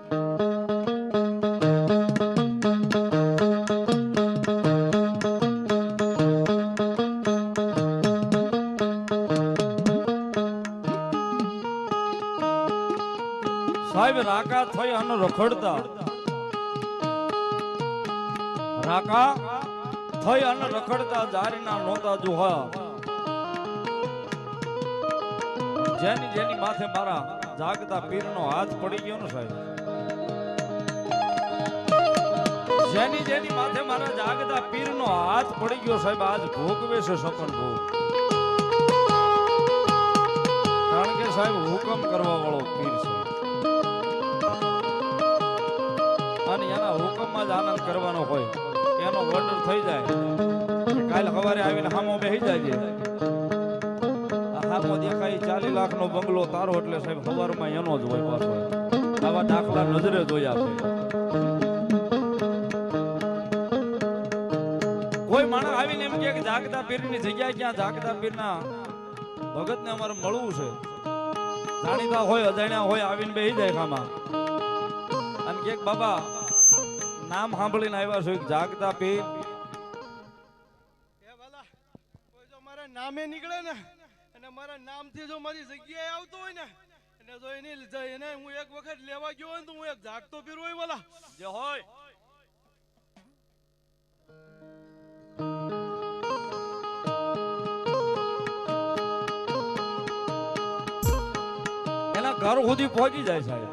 સાહેબ રાકા થઈ અન રખડતા રાકા થઈ અન રખડતા જારીના નોતા જોહા જેની જેની માથે મારા જાગતા પીરનો હાથ પડી ગયો ને સાહેબ, જેની જેની માથે મારા જાગતા પીરનો હાથ પડી ગયો સાહેબ, આજ ભોગવે છે સપન ભોગ. કારણ કે સાહેબ હુકમ કરવા વાળો પીર છે અને એના હુકમમાં જ આનંદ કરવાનો હોય. એનો ઓર્ડર થઈ જાય કાલ સવારે આવીને હામો બેસી જાય, હામો દેખાય 40 લાખનો બંગલો તારો એટલે સાહેબ સવારમાં એનો જ હોય પાછો. આવા દાખલા નજરે જોયા છે. કોઈ માણસ આવીને એમ કે જાગતા પીરની જગ્યા ક્યાં, જાગતા પીરના ભગતને અમારે મળવું છે, જાણીતા હોય અજાણ્યા હોય આવીને બેસી જાય ખામાં અને કે બાબા નામ સાંભળીને આવ્યા છો જાગતા પીર. એ વાલા કોઈ જો મારા નામે નીકળે ને અને મારા નામથી જો મારી જગ્યાએ આવતો હોય ને અને જો એને હું એક વખત લેવા ગયો હોય ને તો હું એક જાગતો પીર હોય વાલા જે હોય એના ઘર સુધી પહોંચી જાય સાહેબ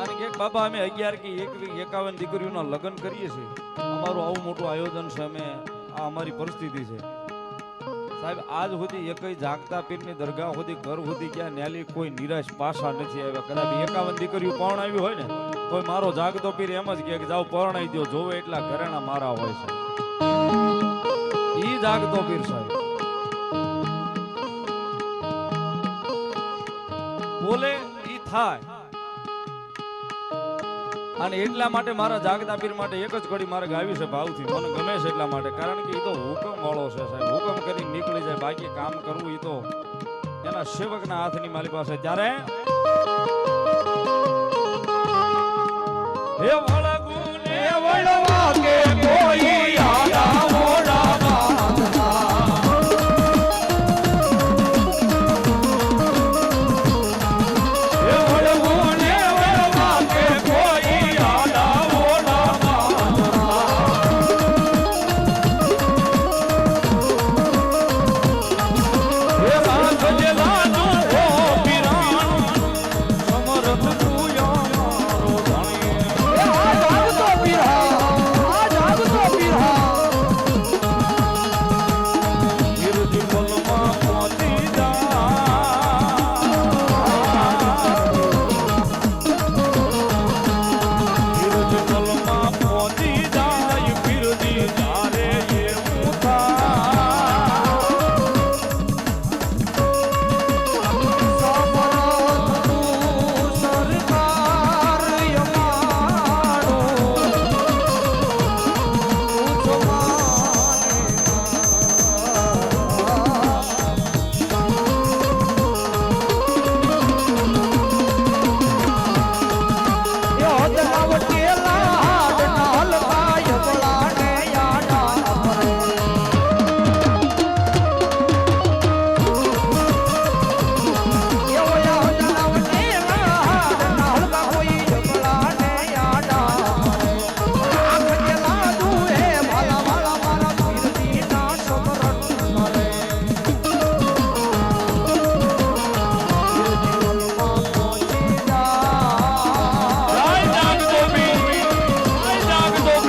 અને કે બાબા અમે 11 કે 51 દીકરીઓના લગ્ન કરીએ છીએ, અમારું આવું મોટું આયોજન છે, અમે આ અમારી પરિસ્થિતિ છે સાહેબ. આજ સુધી એકય જાગતા પીરની દરગાહ સુધી ઘર સુધી ક્યાં નેલી કોઈ નિરાશ પાછા નથી આવ્યા. કદાચ 51 દીકરીઓ પણ આવી હોય ને તો મારો જાગતો પીર એમ જ કે જાઓ પરણાઈ દો, જોવે એટલા ઘરેણા મારા હોય છે. ઈ જાગતો પીર સાહેબ બોલે ઈ થાય. અને એટલા માટે મારા જાગતા પીર માટે એક જ કડી મારે ગાવી છે ભાવથી, મને ગમે છે એટલા માટે. કારણ કે એ તો હુકમ વાળો છે સાહેબ, હુકમ કરી નીકળી જાય. બાકી કામ કરવું એ તો એના સેવકના હાથની મારી પાસે. ત્યારે હે ભોળા